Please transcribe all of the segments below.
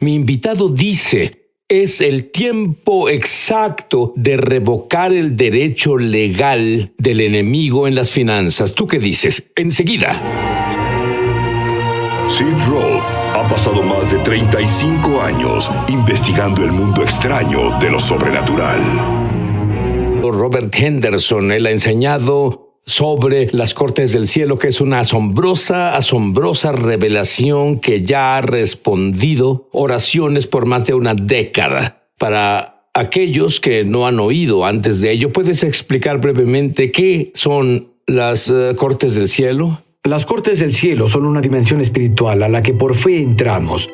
Mi invitado dice, es el tiempo exacto de revocar el derecho legal del enemigo en las finanzas. ¿Tú qué dices? Enseguida. Sid Roth ha pasado más de 35 años investigando el mundo extraño de lo sobrenatural. Robert Henderson, él ha enseñado sobre las cortes del cielo, que es una asombrosa revelación que ya ha respondido oraciones por más de una década. Para aquellos que no han oído antes de ello, ¿puedes explicar brevemente qué son las cortes del cielo? Las cortes del cielo son una dimensión espiritual a la que por fe entramos.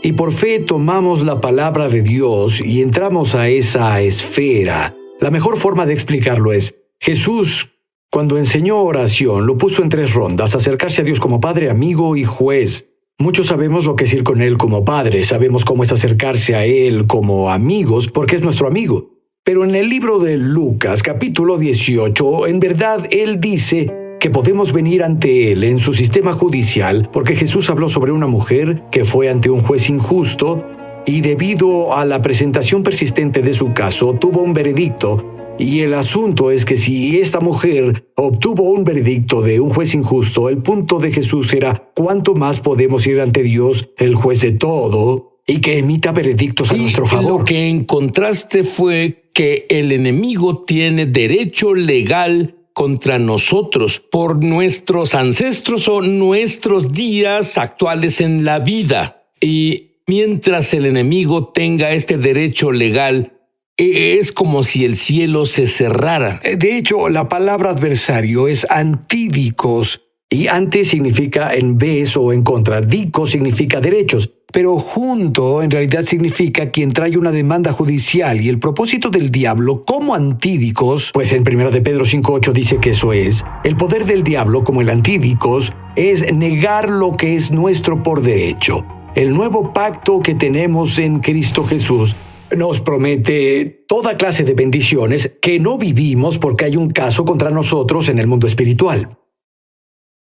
Y por fe tomamos la palabra de Dios y entramos a esa esfera. La mejor forma de explicarlo es, Jesús, cuando enseñó oración, lo puso en 3 rondas: acercarse a Dios como Padre, amigo y juez. Muchos sabemos lo que es ir con Él como Padre, sabemos cómo es acercarse a Él como amigos, porque es nuestro amigo. Pero en el libro de Lucas, capítulo 18, en verdad Él dice que podemos venir ante Él en su sistema judicial, porque Jesús habló sobre una mujer que fue ante un juez injusto y debido a la presentación persistente de su caso, tuvo un veredicto. Y el asunto es que si esta mujer obtuvo un veredicto de un juez injusto, el punto de Jesús era cuánto más podemos ir ante Dios, el juez de todo, y que emita veredictos a nuestro favor. Lo que encontraste fue que el enemigo tiene derecho legal contra nosotros por nuestros ancestros o nuestros días actuales en la vida. Y mientras el enemigo tenga este derecho legal, es como si el cielo se cerrara. De hecho, la palabra adversario es antídicos, y ante significa en vez o en contra. Dico significa derechos, pero junto en realidad significa quien trae una demanda judicial. Y el propósito del diablo como antídicos, pues en 1 de Pedro 5:8 dice que eso es, el poder del diablo como el antídicos es negar lo que es nuestro por derecho. El nuevo pacto que tenemos en Cristo Jesús nos promete toda clase de bendiciones que no vivimos porque hay un caso contra nosotros en el mundo espiritual.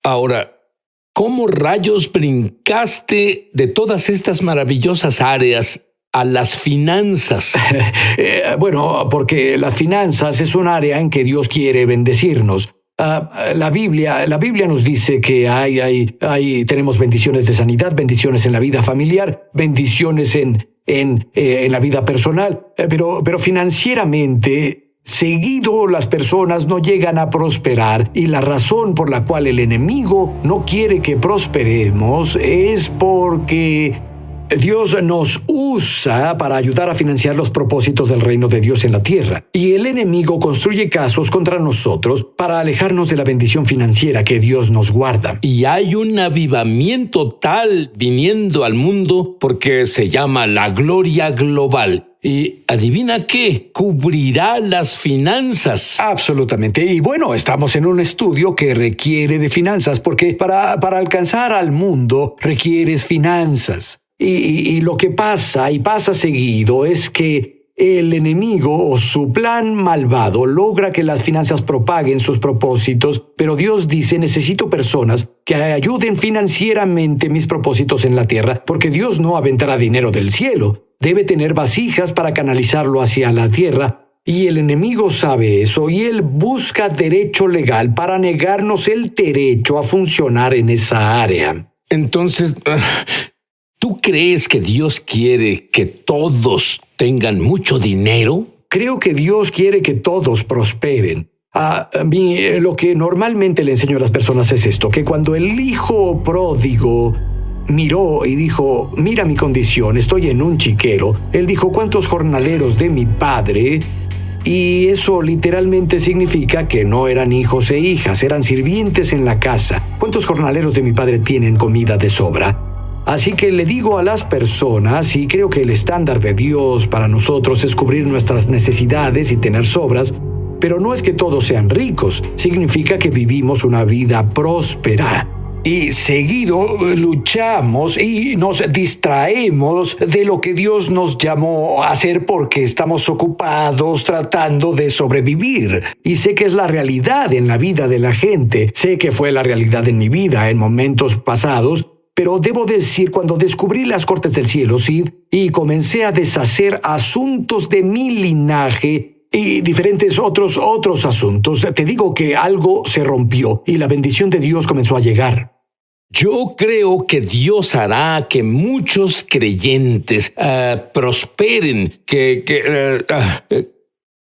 Ahora, ¿cómo rayos brincaste de todas estas maravillosas áreas a las finanzas? Bueno, porque las finanzas es un área en que Dios quiere bendecirnos. La Biblia nos dice que tenemos bendiciones de sanidad, bendiciones en la vida familiar, bendiciones en la vida personal, pero financieramente, seguido las personas no llegan a prosperar, y la razón por la cual el enemigo no quiere que prosperemos es porque Dios nos usa para ayudar a financiar los propósitos del reino de Dios en la tierra. Y el enemigo construye casos contra nosotros para alejarnos de la bendición financiera que Dios nos guarda. Y hay un avivamiento tal viniendo al mundo porque se llama la gloria global. Y adivina qué, cubrirá las finanzas. Absolutamente. Y bueno, estamos en un estudio que requiere de finanzas, porque para alcanzar al mundo requieres finanzas. Y lo que pasa, y pasa seguido, es que el enemigo o su plan malvado logra que las finanzas propaguen sus propósitos, pero Dios dice, necesito personas que ayuden financieramente mis propósitos en la tierra, porque Dios no aventará dinero del cielo. Debe tener vasijas para canalizarlo hacia la tierra, y el enemigo sabe eso, y él busca derecho legal para negarnos el derecho a funcionar en esa área. Entonces, ¿tú crees que Dios quiere que todos tengan mucho dinero? Creo que Dios quiere que todos prosperen. A mí, lo que normalmente le enseño a las personas es esto, que cuando el hijo pródigo miró y dijo, mira mi condición, estoy en un chiquero, él dijo, ¿cuántos jornaleros de mi padre? Y eso literalmente significa que no eran hijos e hijas, eran sirvientes en la casa. ¿Cuántos jornaleros de mi padre tienen comida de sobra? Así que le digo a las personas, y creo que el estándar de Dios para nosotros es cubrir nuestras necesidades y tener sobras, pero no es que todos sean ricos, significa que vivimos una vida próspera. Y seguido luchamos y nos distraemos de lo que Dios nos llamó a hacer porque estamos ocupados tratando de sobrevivir. Y sé que es la realidad en la vida de la gente. Sé que fue la realidad en mi vida en momentos pasados. Pero debo decir, cuando descubrí las cortes del cielo, Sid, y comencé a deshacer asuntos de mi linaje y diferentes otros asuntos, te digo que algo se rompió y la bendición de Dios comenzó a llegar. Yo creo que Dios hará que muchos creyentes prosperen,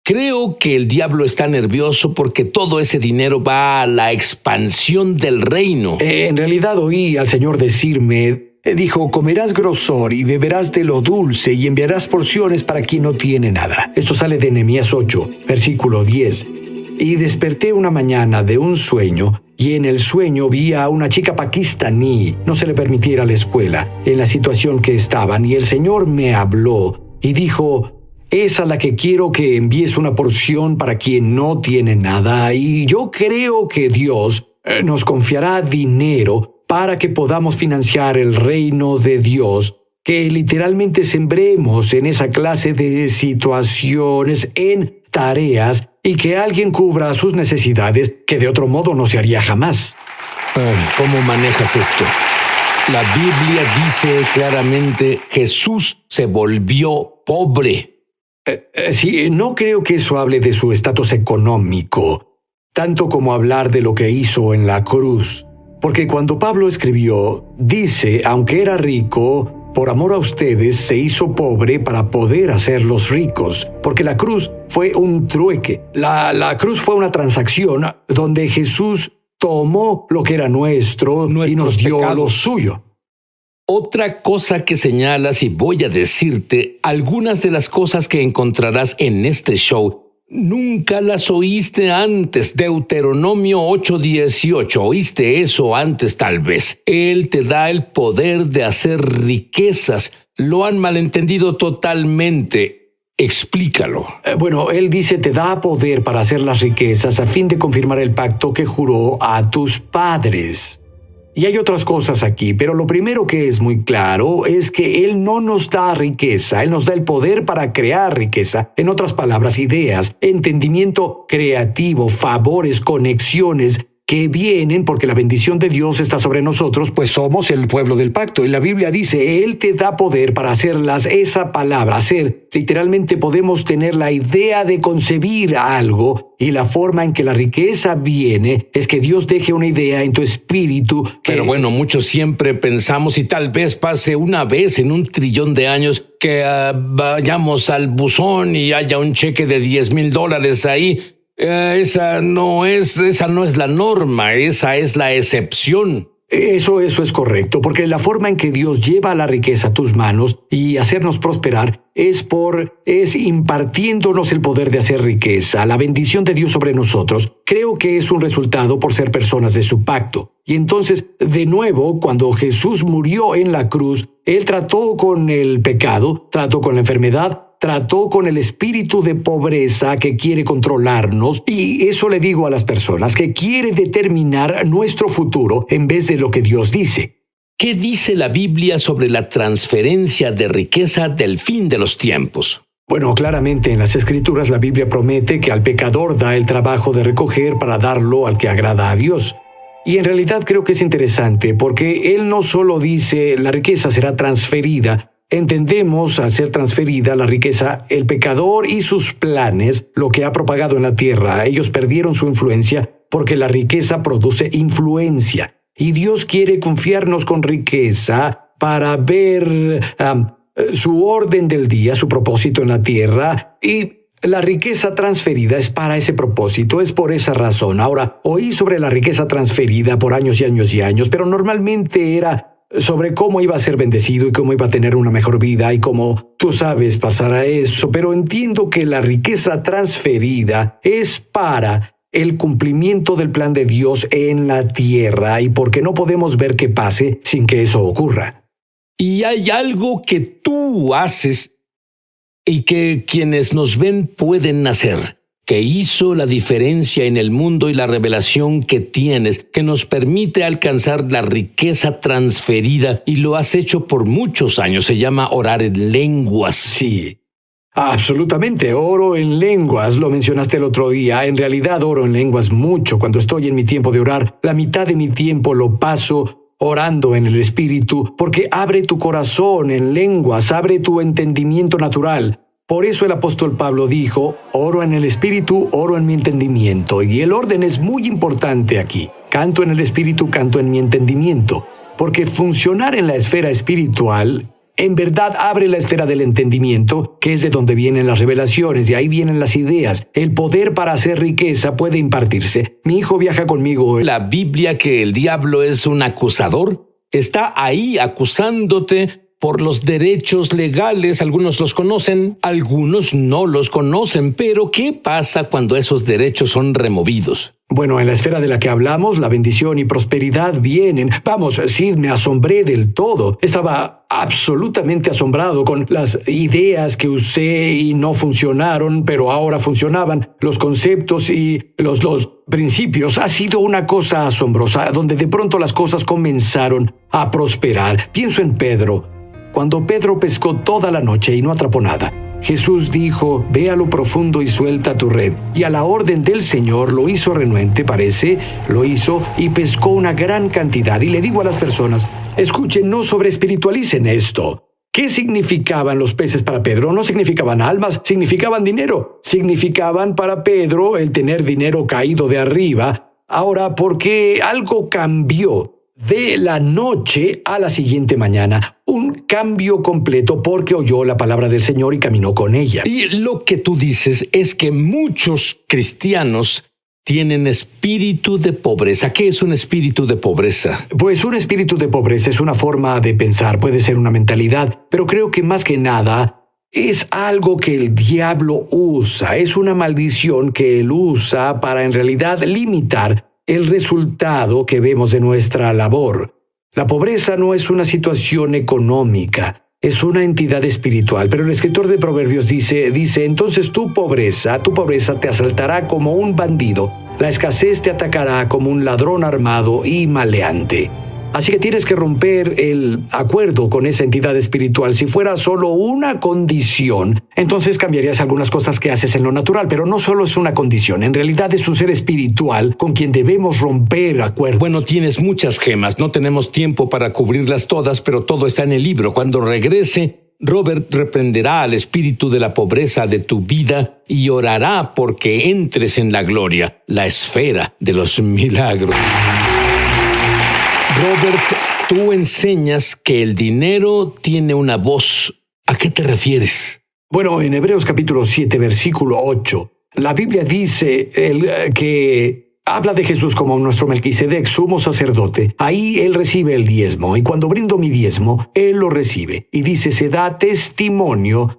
creo que el diablo está nervioso porque todo ese dinero va a la expansión del reino. En realidad oí al Señor decirme, dijo, comerás grosor y beberás de lo dulce y enviarás porciones para quien no tiene nada. Esto sale de Nehemías 8, versículo 10. Y desperté una mañana de un sueño, y en el sueño vi a una chica pakistaní. No se le permitía ir a la escuela, en la situación que estaban, y el Señor me habló y dijo, es a la que quiero que envíes una porción para quien no tiene nada, y yo creo que Dios nos confiará dinero para que podamos financiar el reino de Dios, que literalmente sembremos en esa clase de situaciones, en tareas, y que alguien cubra sus necesidades que de otro modo no se haría jamás. ¿Cómo manejas esto? La Biblia dice claramente, Jesús se volvió pobre. Sí, no creo que eso hable de su estatus económico, tanto como hablar de lo que hizo en la cruz. Porque cuando Pablo escribió, dice, aunque era rico, por amor a ustedes se hizo pobre para poder hacerlos ricos, porque la cruz fue un trueque. La cruz fue una transacción donde Jesús tomó lo que era nuestro y nos dio pecados. lo suyo. Otra cosa que señalas, y voy a decirte, algunas de las cosas que encontrarás en este show, nunca las oíste antes. Deuteronomio 8:18, ¿oíste eso antes tal vez? Él te da el poder de hacer riquezas. Lo han malentendido totalmente. Explícalo. Bueno, él dice, te da poder para hacer las riquezas a fin de confirmar el pacto que juró a tus padres. Y hay otras cosas aquí, pero lo primero que es muy claro es que Él no nos da riqueza, Él nos da el poder para crear riqueza. En otras palabras, ideas, entendimiento creativo, favores, conexiones que vienen porque la bendición de Dios está sobre nosotros, pues somos el pueblo del pacto. Y la Biblia dice, Él te da poder para hacerlas. Esa palabra, hacer, literalmente podemos tener la idea de concebir algo, y la forma en que la riqueza viene es que Dios deje una idea en tu espíritu. Pero bueno, muchos siempre pensamos, y tal vez pase una vez en un trillón de años, que vayamos al buzón y haya un cheque de $10,000 ahí. Esa no es la norma, esa es la excepción. Eso es correcto, porque la forma en que Dios lleva la riqueza a tus manos y hacernos prosperar es impartiéndonos el poder de hacer riqueza, la bendición de Dios sobre nosotros. Creo que es un resultado por ser personas de su pacto. Y entonces, de nuevo, cuando Jesús murió en la cruz, Él trató con el pecado, trató con la enfermedad, trató con el espíritu de pobreza que quiere controlarnos, y eso le digo a las personas, que quiere determinar nuestro futuro en vez de lo que Dios dice. ¿Qué dice la Biblia sobre la transferencia de riqueza del fin de los tiempos? Bueno, claramente en las Escrituras la Biblia promete que al pecador da el trabajo de recoger para darlo al que agrada a Dios. Y en realidad creo que es interesante, porque Él no solo dice la riqueza será transferida. Entendemos, al ser transferida la riqueza, el pecador y sus planes, lo que ha propagado en la tierra. Ellos perdieron su influencia porque la riqueza produce influencia. Y Dios quiere confiarnos con riqueza para ver su orden del día, su propósito en la tierra. Y la riqueza transferida es para ese propósito, es por esa razón. Ahora, oí sobre la riqueza transferida por años y años y años, pero normalmente era sobre cómo iba a ser bendecido y cómo iba a tener una mejor vida y cómo, tú sabes, pasará eso. Pero entiendo que la riqueza transferida es para el cumplimiento del plan de Dios en la tierra, y porque no podemos ver que pase sin que eso ocurra. Y hay algo que tú haces y que quienes nos ven pueden hacer, que hizo la diferencia en el mundo, y la revelación que tienes, que nos permite alcanzar la riqueza transferida, y lo has hecho por muchos años. Se llama orar en lenguas. Sí, absolutamente. Oro en lenguas, lo mencionaste el otro día. En realidad oro en lenguas mucho. Cuando estoy en mi tiempo de orar, la mitad de mi tiempo lo paso orando en el Espíritu, porque abre tu corazón en lenguas, abre tu entendimiento natural. Por eso el apóstol Pablo dijo, oro en el Espíritu, oro en mi entendimiento. Y el orden es muy importante aquí. Canto en el Espíritu, canto en mi entendimiento. Porque funcionar en la esfera espiritual en verdad abre la esfera del entendimiento, que es de donde vienen las revelaciones, de ahí vienen las ideas. El poder para hacer riqueza puede impartirse. Mi hijo viaja conmigo. La Biblia, que el diablo es un acusador, está ahí acusándote por los derechos legales. Algunos los conocen, algunos no los conocen. Pero ¿qué pasa cuando esos derechos son removidos? Bueno, en la esfera de la que hablamos, la bendición y prosperidad vienen. Vamos, Sid, me asombré del todo. Estaba absolutamente asombrado con las ideas que usé y no funcionaron, pero ahora funcionaban. Los conceptos y los principios. Ha sido una cosa asombrosa, donde de pronto las cosas comenzaron a prosperar. Pienso en Pedro. Cuando Pedro pescó toda la noche y no atrapó nada, Jesús dijo, ve a lo profundo y suelta tu red. Y a la orden del Señor lo hizo renuente, parece, lo hizo y pescó una gran cantidad. Y le digo a las personas, escuchen, no sobreespiritualicen esto. ¿Qué significaban los peces para Pedro? No significaban almas, significaban dinero. Significaban para Pedro el tener dinero caído de arriba. Ahora, porque algo cambió de la noche a la siguiente mañana. Un cambio completo porque oyó la palabra del Señor y caminó con ella. Y lo que tú dices es que muchos cristianos tienen espíritu de pobreza. ¿Qué es un espíritu de pobreza? Pues un espíritu de pobreza es una forma de pensar, puede ser una mentalidad, pero creo que más que nada es algo que el diablo usa, es una maldición que él usa para en realidad limitar el resultado que vemos de nuestra labor. La pobreza no es una situación económica, es una entidad espiritual, pero el escritor de Proverbios dice, entonces tu pobreza te asaltará como un bandido, la escasez te atacará como un ladrón armado y maleante. Así que tienes que romper el acuerdo con esa entidad espiritual. Si fuera solo una condición, entonces cambiarías algunas cosas que haces en lo natural, pero no solo es una condición, en realidad es un ser espiritual con quien debemos romper acuerdos. Bueno, tienes muchas gemas, no tenemos tiempo para cubrirlas todas, pero todo está en el libro. Cuando regrese, Robert reprenderá al espíritu de la pobreza de tu vida y orará porque entres en la gloria, la esfera de los milagros. Robert, tú enseñas que el dinero tiene una voz. ¿A qué te refieres? Bueno, en Hebreos capítulo 7, versículo 8, la Biblia dice que habla de Jesús como nuestro Melquisedec, sumo sacerdote. Ahí él recibe el diezmo, y cuando brindo mi diezmo, él lo recibe. Y dice, se da testimonio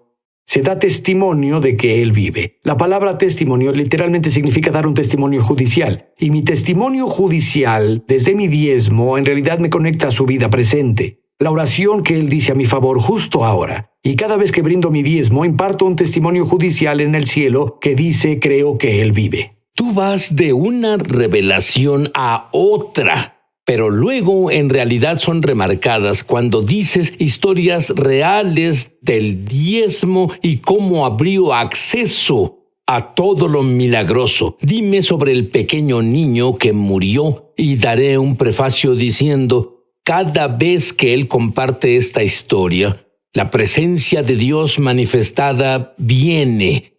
de que él vive. La palabra testimonio literalmente significa dar un testimonio judicial. Y mi testimonio judicial, desde mi diezmo, en realidad me conecta a su vida presente. La oración que él dice a mi favor justo ahora. Y cada vez que brindo mi diezmo, imparto un testimonio judicial en el cielo que dice, creo que él vive. Tú vas de una revelación a otra, pero luego en realidad son remarcadas cuando dices historias reales del diezmo y cómo abrió acceso a todo lo milagroso. Dime sobre el pequeño niño que murió y daré un prefacio diciendo, cada vez que él comparte esta historia, la presencia de Dios manifestada viene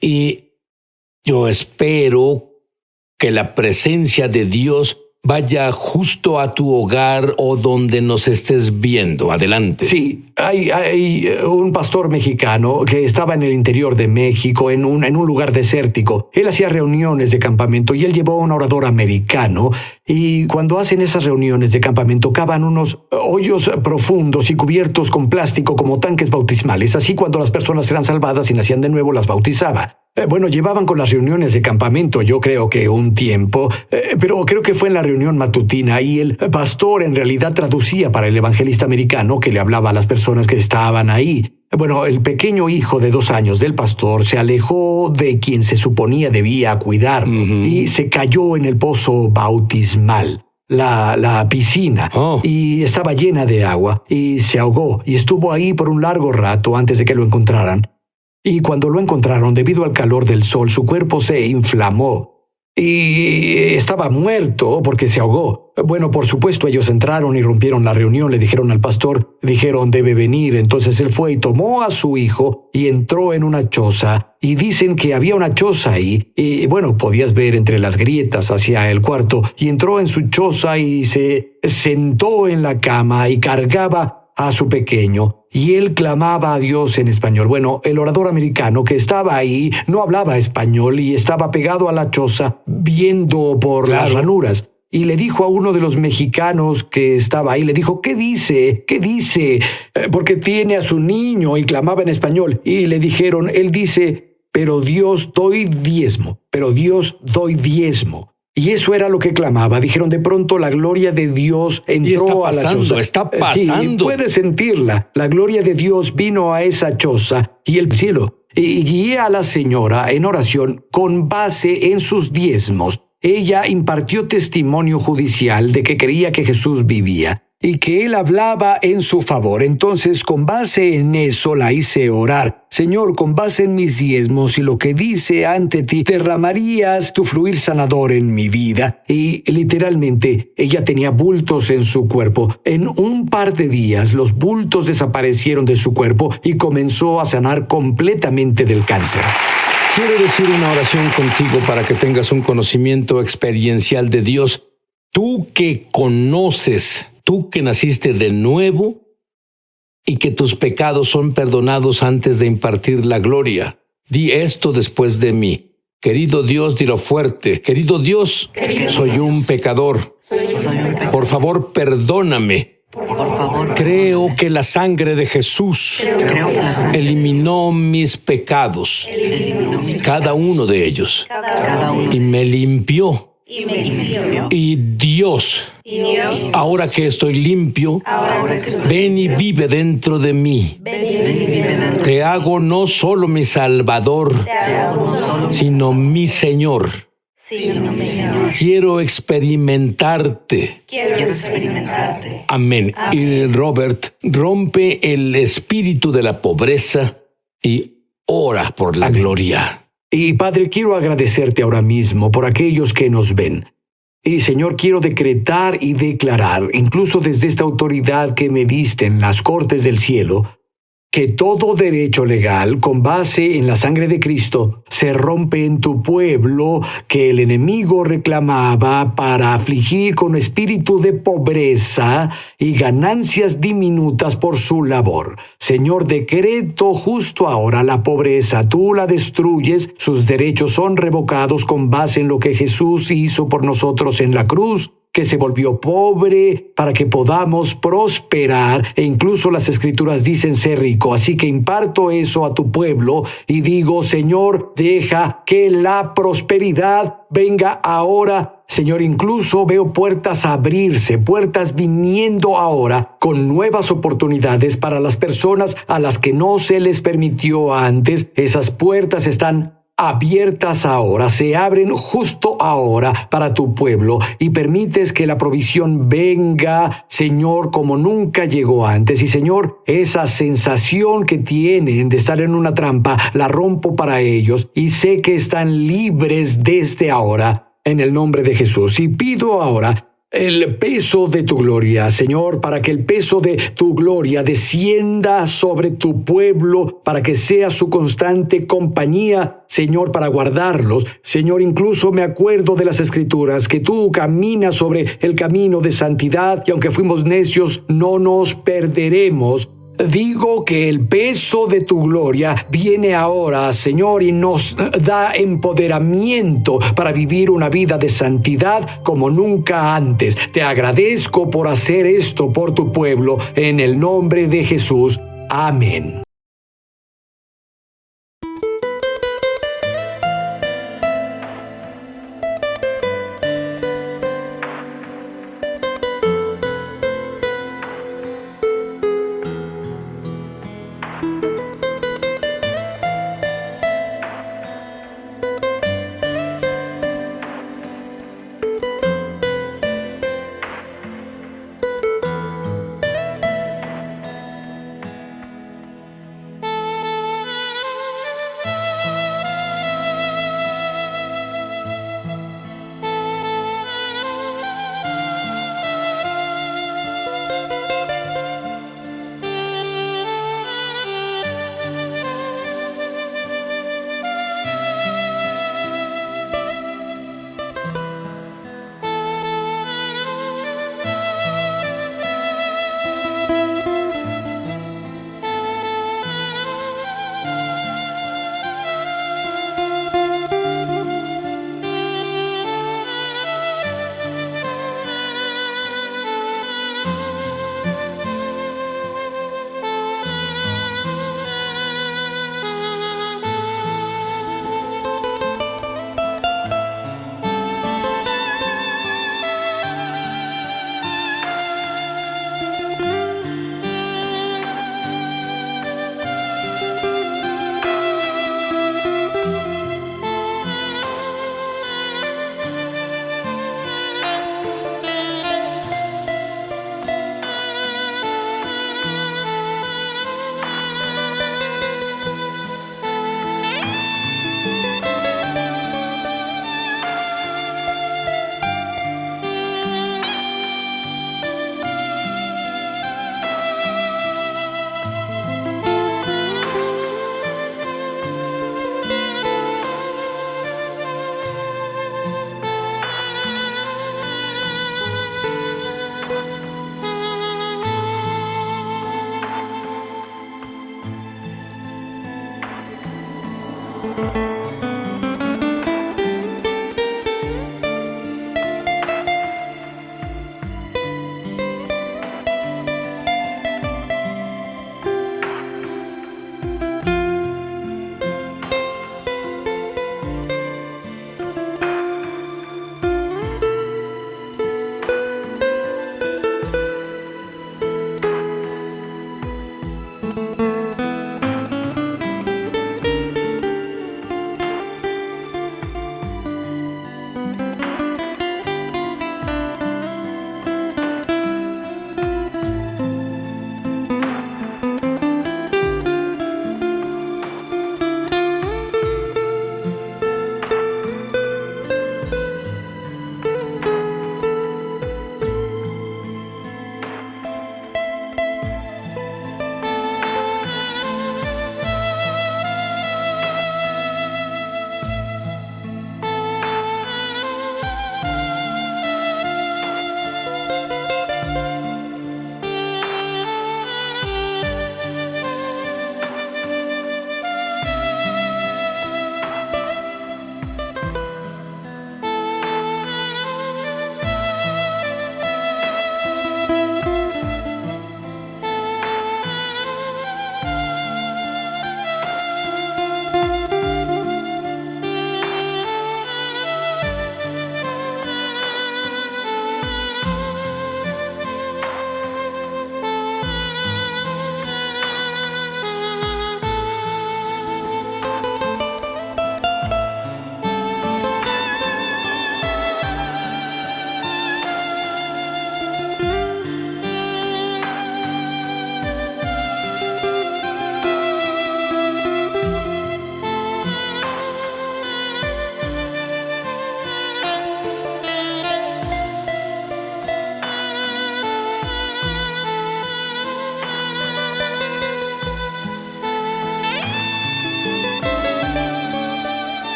y yo espero que la presencia de Dios vaya justo a tu hogar o donde nos estés viendo. Adelante. Sí, hay un pastor mexicano que estaba en el interior de México, en un lugar desértico. Él hacía reuniones de campamento y él llevó a un orador americano. Y cuando hacen esas reuniones de campamento, cavan unos hoyos profundos y cubiertos con plástico como tanques bautismales. Así cuando las personas eran salvadas y nacían de nuevo, las bautizaba. Bueno, llevaban con las reuniones de campamento, yo creo que un tiempo, pero creo que fue en la reunión matutina y el pastor en realidad traducía para el evangelista americano que le hablaba a las personas que estaban ahí. Bueno, el pequeño hijo de 2 años del pastor se alejó de quien se suponía debía cuidarlo y se cayó en el pozo bautismal. La piscina, y estaba llena de agua y se ahogó y estuvo ahí por un largo rato antes de que lo encontraran. Y cuando lo encontraron, debido al calor del sol, su cuerpo se inflamó. y estaba muerto porque se ahogó. Bueno, por supuesto, ellos entraron y rompieron la reunión, le dijeron al pastor, dijeron, debe venir. Entonces él fue y tomó a su hijo y entró en una choza. Y dicen que había una choza ahí, y bueno, podías ver entre las grietas hacia el cuarto, y entró en su choza y se sentó en la cama y cargaba a su pequeño, y él clamaba a Dios en español. Bueno, el orador americano que estaba ahí no hablaba español y estaba pegado a la choza viendo por las ranuras. Y le dijo a uno de los mexicanos que estaba ahí, le dijo, ¿qué dice? ¿Qué dice? Porque tiene a su niño, y clamaba en español. Y le dijeron, él dice, pero Dios doy diezmo, pero Dios doy diezmo. Y eso era lo que clamaba. Dijeron, de pronto la gloria de Dios entró a la choza. Está pasando. Sí, puedes sentirla. La gloria de Dios vino a esa choza y el cielo. Y guié a la señora en oración con base en sus diezmos. Ella impartió testimonio judicial de que creía que Jesús vivía y que él hablaba en su favor. Entonces, con base en eso, la hice orar. Señor, con base en mis diezmos y lo que dice ante ti, derramarías tu fluir sanador en mi vida. Y literalmente, ella tenía bultos en su cuerpo. En un par de días, los bultos desaparecieron de su cuerpo y comenzó a sanar completamente del cáncer. Quiero decir una oración contigo para que tengas un conocimiento experiencial de Dios. Tú que conoces, tú que naciste de nuevo y que tus pecados son perdonados antes de impartir la gloria. Di esto después de mí. Querido Dios, dilo fuerte. Querido Dios, soy un pecador. Por favor, perdóname. Creo que la sangre de Jesús eliminó mis pecados, cada uno de ellos, y me limpió. Y Dios, ahora que estoy limpio, ven y vive dentro de mí. Te hago no solo mi Salvador, sino mi Señor. Quiero experimentarte. Amén. Y Robert, rompe el espíritu de la pobreza y ora por la gloria. Y Padre, quiero agradecerte ahora mismo por aquellos que nos ven. Y Señor, quiero decretar y declarar, incluso desde esta autoridad que me diste en las cortes del cielo, que todo derecho legal con base en la sangre de Cristo se rompe en tu pueblo, que el enemigo reclamaba para afligir con espíritu de pobreza y ganancias diminutas por su labor. Señor, decreto justo ahora la pobreza, tú la destruyes, sus derechos son revocados con base en lo que Jesús hizo por nosotros en la cruz, que se volvió pobre para que podamos prosperar, e incluso las Escrituras dicen ser rico. Así que imparto eso a tu pueblo y digo, Señor, deja que la prosperidad venga ahora. Señor, incluso veo puertas abrirse, puertas viniendo ahora con nuevas oportunidades para las personas a las que no se les permitió antes. Esas puertas están abiertas ahora, se abren justo ahora para tu pueblo, y permites que la provisión venga, Señor, como nunca llegó antes. Y Señor, esa sensación que tienen de estar en una trampa, la rompo para ellos y sé que están libres desde ahora, en el nombre de Jesús. Y pido ahora el peso de tu gloria, Señor, para que el peso de tu gloria descienda sobre tu pueblo, para que sea su constante compañía, Señor, para guardarlos. Señor, incluso me acuerdo de las Escrituras, que tú caminas sobre el camino de santidad, y aunque fuimos necios, no nos perderemos. Digo que el peso de tu gloria viene ahora, Señor, y nos da empoderamiento para vivir una vida de santidad como nunca antes. Te agradezco por hacer esto por tu pueblo, en el nombre de Jesús. Amén.